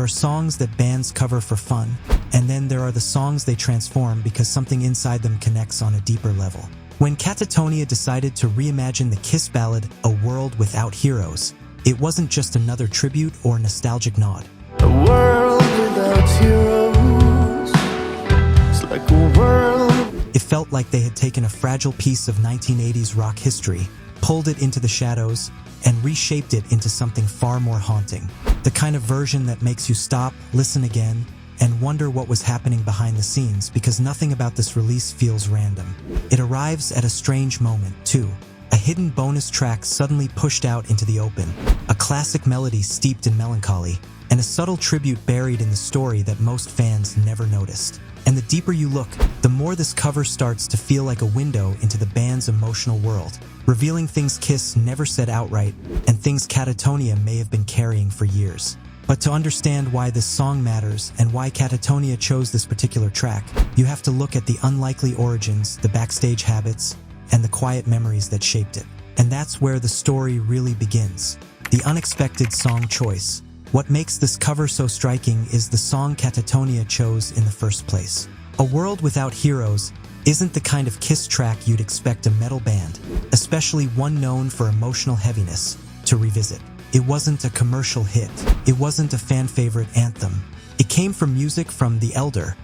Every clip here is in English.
There are songs that bands cover for fun, and then there are the songs they transform because something inside them connects on a deeper level. When Katatonia decided to reimagine the Kiss ballad, A World Without Heroes, it wasn't just another tribute or nostalgic nod. A world without heroes, it's like a world. It felt like they had taken a fragile piece of 1980s rock history, pulled it into the shadows, and reshaped it into something far more haunting. The kind of version that makes you stop, listen again, and wonder what was happening behind the scenes, because nothing about this release feels random. It arrives at a strange moment, too. A hidden bonus track suddenly pushed out into the open, a classic melody steeped in melancholy, and a subtle tribute buried in the story that most fans never noticed. And the deeper you look, the more this cover starts to feel like a window into the band's emotional world, revealing things Kiss never said outright and things Katatonia may have been carrying for years. But to understand why this song matters and why Katatonia chose this particular track, you have to look at the unlikely origins, the backstage habits, and the quiet memories that shaped it. And that's where the story really begins. The unexpected song choice. What makes this cover so striking is the song Katatonia chose in the first place. A World Without Heroes isn't the kind of Kiss track you'd expect a metal band, especially one known for emotional heaviness, to revisit. It wasn't a commercial hit. It wasn't a fan favorite anthem. It came from music from The Elder,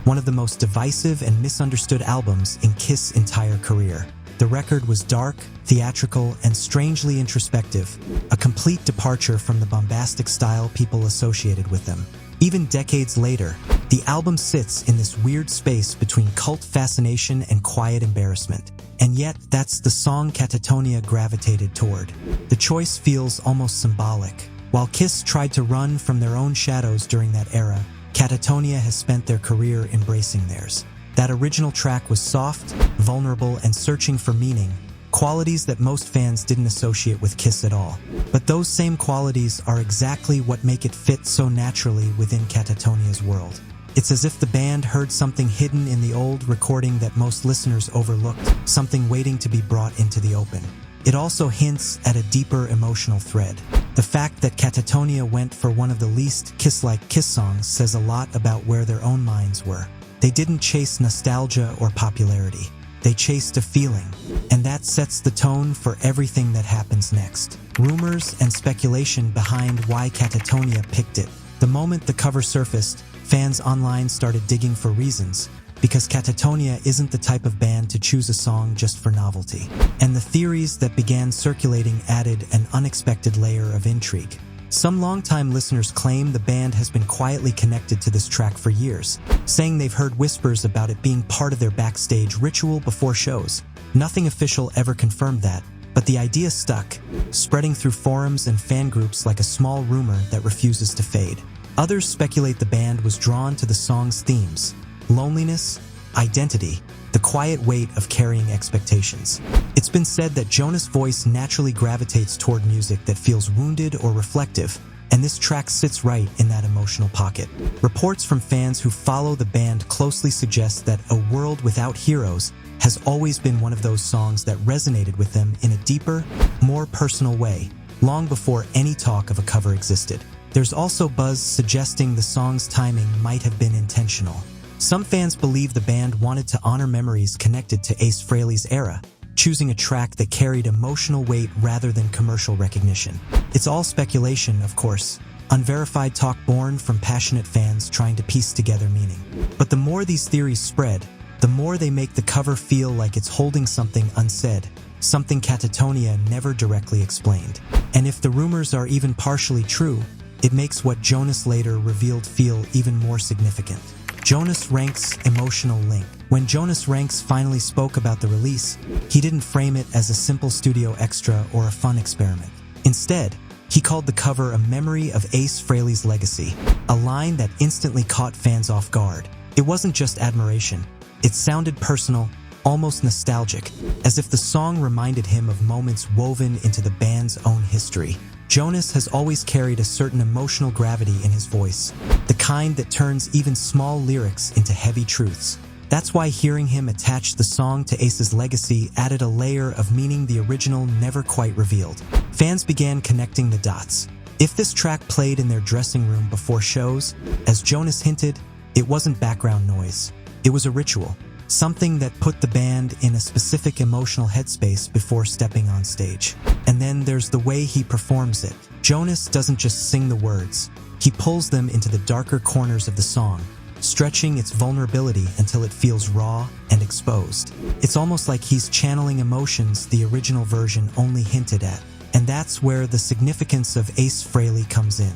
one of the most divisive and misunderstood albums in Kiss' entire career. The record was dark, theatrical, and strangely introspective, a complete departure from the bombastic style people associated with them. Even decades later, the album sits in this weird space between cult fascination and quiet embarrassment. And yet, that's the song Katatonia gravitated toward. The choice feels almost symbolic. While Kiss tried to run from their own shadows during that era, Katatonia has spent their career embracing theirs. That original track was soft, vulnerable, and searching for meaning, qualities that most fans didn't associate with Kiss at all. But those same qualities are exactly what make it fit so naturally within Katatonia's world. It's as if the band heard something hidden in the old recording that most listeners overlooked, something waiting to be brought into the open. It also hints at a deeper emotional thread. The fact that Katatonia went for one of the least Kiss-like Kiss songs says a lot about where their own minds were. They didn't chase nostalgia or popularity. They chased a feeling, and that sets the tone for everything that happens next. Rumors and speculation behind why Katatonia picked it. The moment the cover surfaced, fans online started digging for reasons, because Katatonia isn't the type of band to choose a song just for novelty. And the theories that began circulating added an unexpected layer of intrigue. Some longtime listeners claim the band has been quietly connected to this track for years, saying they've heard whispers about it being part of their backstage ritual before shows. Nothing official ever confirmed that, but the idea stuck, spreading through forums and fan groups like a small rumor that refuses to fade. Others speculate the band was drawn to the song's themes: loneliness, identity, the quiet weight of carrying expectations. It's been said that Jonas' voice naturally gravitates toward music that feels wounded or reflective, and this track sits right in that emotional pocket. Reports from fans who follow the band closely suggest that A World Without Heroes has always been one of those songs that resonated with them in a deeper, more personal way, long before any talk of a cover existed. There's also buzz suggesting the song's timing might have been intentional. Some fans believe the band wanted to honor memories connected to Ace Frehley's era, choosing a track that carried emotional weight rather than commercial recognition. It's all speculation, of course, unverified talk born from passionate fans trying to piece together meaning. But the more these theories spread, the more they make the cover feel like it's holding something unsaid, something Katatonia never directly explained. And if the rumors are even partially true, it makes what Jonas later revealed feel even more significant. Jonas Rank's emotional link. When Jonas Ranks finally spoke about the release, he didn't frame it as a simple studio extra or a fun experiment. Instead, he called the cover a memory of Ace Frehley's legacy, a line that instantly caught fans off guard. It wasn't just admiration. It sounded personal, almost nostalgic, as if the song reminded him of moments woven into the band's own history. Jonas has always carried a certain emotional gravity in his voice, the kind that turns even small lyrics into heavy truths. That's why hearing him attach the song to Ace's legacy added a layer of meaning the original never quite revealed. Fans began connecting the dots. If this track played in their dressing room before shows, as Jonas hinted, it wasn't background noise. It was a ritual, something that put the band in a specific emotional headspace before stepping on stage. And then there's the way he performs it. Jonas doesn't just sing the words, he pulls them into the darker corners of the song, stretching its vulnerability until it feels raw and exposed. It's almost like he's channeling emotions the original version only hinted at. And that's where the significance of Ace Frehley comes in.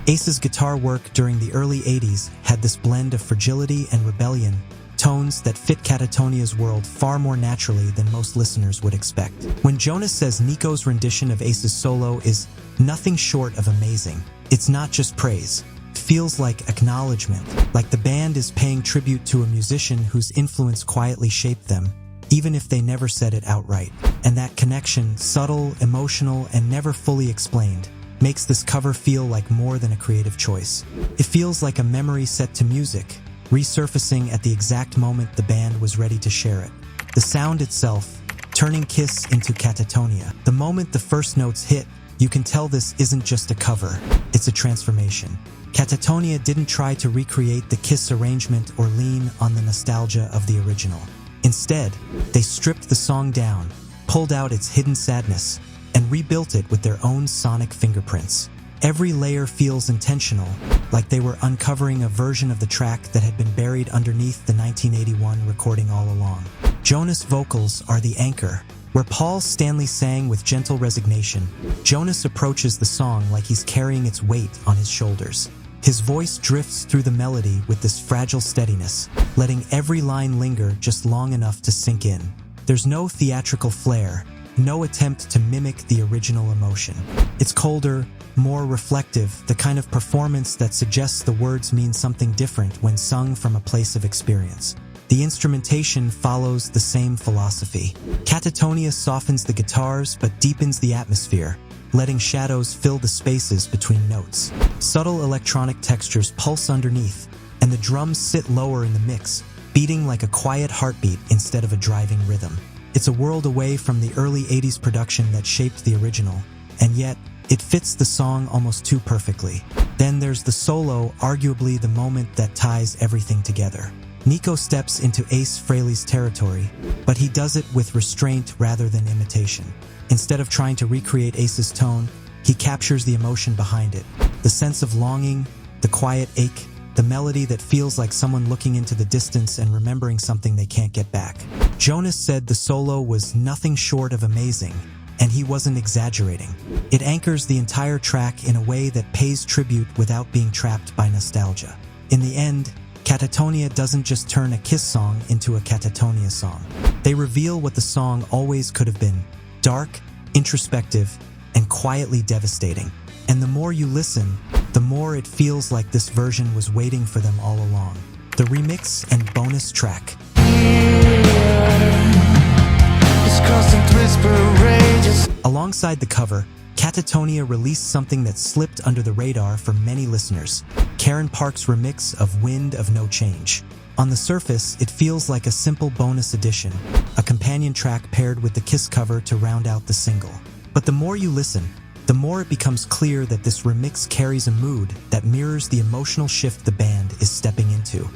Ace's guitar work during the early 80s had this blend of fragility and rebellion, tones that fit Katatonia's world far more naturally than most listeners would expect. When Jonas says Nico's rendition of Ace's solo is nothing short of amazing, it's not just praise. It feels like acknowledgement, like the band is paying tribute to a musician whose influence quietly shaped them, even if they never said it outright. And that connection, subtle, emotional, and never fully explained, makes this cover feel like more than a creative choice. It feels like a memory set to music, resurfacing at the exact moment the band was ready to share it. The sound itself, turning Kiss into Katatonia. The moment the first notes hit, you can tell this isn't just a cover, it's a transformation. Katatonia didn't try to recreate the Kiss arrangement or lean on the nostalgia of the original. Instead, they stripped the song down, pulled out its hidden sadness, and rebuilt it with their own sonic fingerprints. Every layer feels intentional, like they were uncovering a version of the track that had been buried underneath the 1981 recording all along. Jonas' vocals are the anchor. Where Paul Stanley sang with gentle resignation, Jonas approaches the song like he's carrying its weight on his shoulders. His voice drifts through the melody with this fragile steadiness, letting every line linger just long enough to sink in. There's no theatrical flair, no attempt to mimic the original emotion. It's colder, more reflective, the kind of performance that suggests the words mean something different when sung from a place of experience. The instrumentation follows the same philosophy. Katatonia softens the guitars but deepens the atmosphere, letting shadows fill the spaces between notes. Subtle electronic textures pulse underneath, and the drums sit lower in the mix, beating like a quiet heartbeat instead of a driving rhythm. It's a world away from the early 80s production that shaped the original, and yet, it fits the song almost too perfectly. Then there's the solo, arguably the moment that ties everything together. Nico steps into Ace Frehley's territory, but he does it with restraint rather than imitation. Instead of trying to recreate Ace's tone, he captures the emotion behind it. The sense of longing, the quiet ache, the melody that feels like someone looking into the distance and remembering something they can't get back. Jonas said the solo was nothing short of amazing, and he wasn't exaggerating. It anchors the entire track in a way that pays tribute without being trapped by nostalgia. In the end, Katatonia doesn't just turn a Kiss song into a Katatonia song. They reveal what the song always could have been: dark, introspective, and quietly devastating. And the more you listen, the more it feels like this version was waiting for them all along. The remix and bonus track. Alongside the cover, Katatonia released something that slipped under the radar for many listeners: Karen Park's remix of Wind of No Change. On the surface, it feels like a simple bonus edition, a companion track paired with the Kiss cover to round out the single. But the more you listen, the more it becomes clear that this remix carries a mood that mirrors the emotional shift the band is stepping into.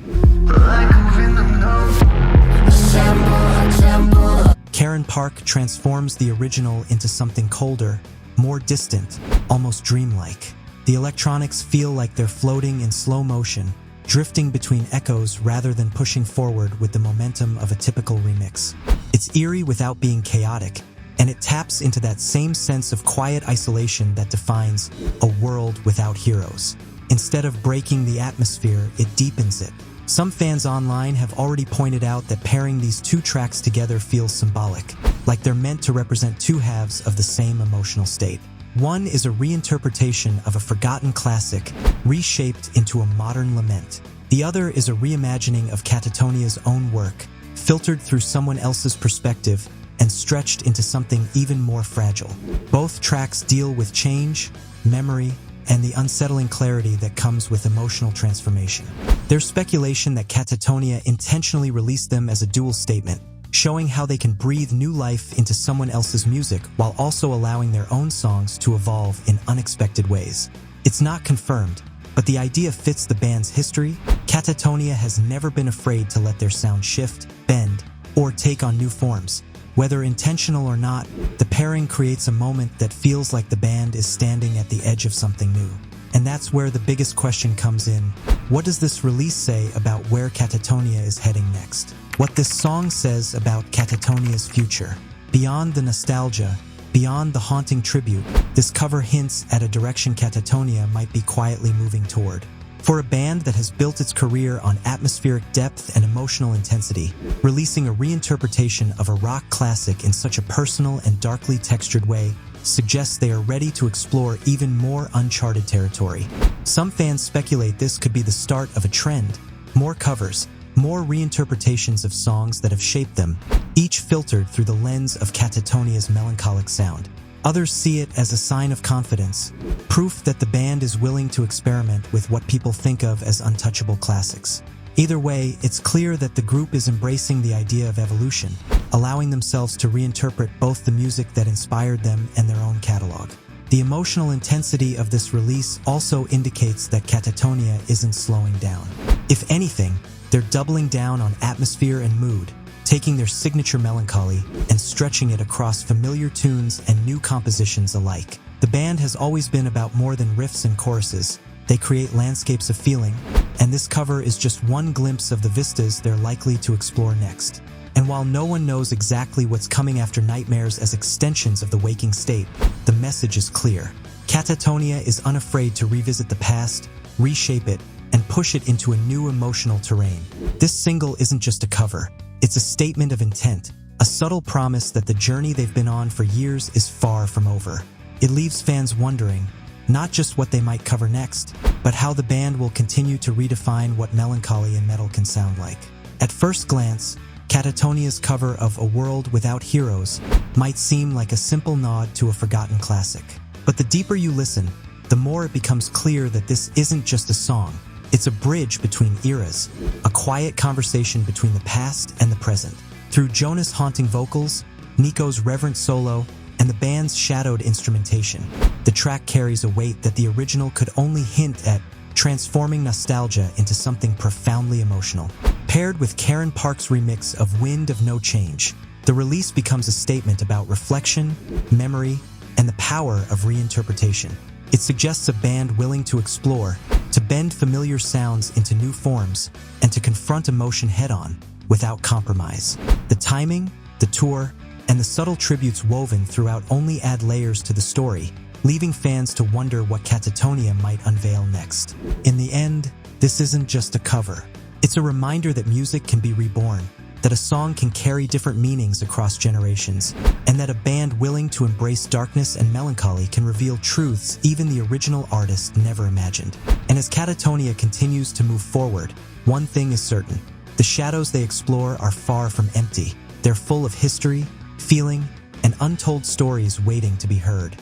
Karen Park transforms the original into something colder, more distant, almost dreamlike. The electronics feel like they're floating in slow motion, drifting between echoes rather than pushing forward with the momentum of a typical remix. It's eerie without being chaotic, and it taps into that same sense of quiet isolation that defines a world without heroes. Instead of breaking the atmosphere, it deepens it. Some fans online have already pointed out that pairing these two tracks together feels symbolic, like they're meant to represent two halves of the same emotional state. One is a reinterpretation of a forgotten classic, reshaped into a modern lament. The other is a reimagining of Katatonia's own work, filtered through someone else's perspective and stretched into something even more fragile. Both tracks deal with change, memory, and the unsettling clarity that comes with emotional transformation. There's speculation that Katatonia intentionally released them as a dual statement, showing how they can breathe new life into someone else's music while also allowing their own songs to evolve in unexpected ways. It's not confirmed, but the idea fits the band's history. Katatonia has never been afraid to let their sound shift, bend, or take on new forms. Whether intentional or not, the pairing creates a moment that feels like the band is standing at the edge of something new. And that's where the biggest question comes in. What does this release say about where Katatonia is heading next? What this song says about Katatonia's future? Beyond the nostalgia, beyond the haunting tribute, this cover hints at a direction Katatonia might be quietly moving toward. For a band that has built its career on atmospheric depth and emotional intensity, releasing a reinterpretation of a rock classic in such a personal and darkly textured way suggests they are ready to explore even more uncharted territory. Some fans speculate this could be the start of a trend: more covers, more reinterpretations of songs that have shaped them, each filtered through the lens of Katatonia's melancholic sound. Others see it as a sign of confidence, proof that the band is willing to experiment with what people think of as untouchable classics. Either way, it's clear that the group is embracing the idea of evolution, allowing themselves to reinterpret both the music that inspired them and their own catalog. The emotional intensity of this release also indicates that Katatonia isn't slowing down. If anything, they're doubling down on atmosphere and mood, taking their signature melancholy and stretching it across familiar tunes and new compositions alike. The band has always been about more than riffs and choruses. They create landscapes of feeling, and this cover is just one glimpse of the vistas they're likely to explore next. And while no one knows exactly what's coming after nightmares as extensions of the waking state, the message is clear. Katatonia is unafraid to revisit the past, reshape it, and push it into a new emotional terrain. This single isn't just a cover. It's a statement of intent, a subtle promise that the journey they've been on for years is far from over. It leaves fans wondering, not just what they might cover next, but how the band will continue to redefine what melancholy and metal can sound like. At first glance, Katatonia's cover of A World Without Heroes might seem like a simple nod to a forgotten classic. But the deeper you listen, the more it becomes clear that this isn't just a song. It's a bridge between eras, a quiet conversation between the past and the present. Through Jonas' haunting vocals, Nico's reverent solo, and the band's shadowed instrumentation, the track carries a weight that the original could only hint at, transforming nostalgia into something profoundly emotional. Paired with Karen Park's remix of Wind of No Change, the release becomes a statement about reflection, memory, and the power of reinterpretation. It suggests a band willing to explore, to bend familiar sounds into new forms, and to confront emotion head-on, without compromise. The timing, the tour, and the subtle tributes woven throughout only add layers to the story, leaving fans to wonder what Katatonia might unveil next. In the end, this isn't just a cover. It's a reminder that music can be reborn, that a song can carry different meanings across generations, and that a band willing to embrace darkness and melancholy can reveal truths even the original artist never imagined. And as Katatonia continues to move forward, one thing is certain: the shadows they explore are far from empty. They're full of history, feeling, and untold stories waiting to be heard.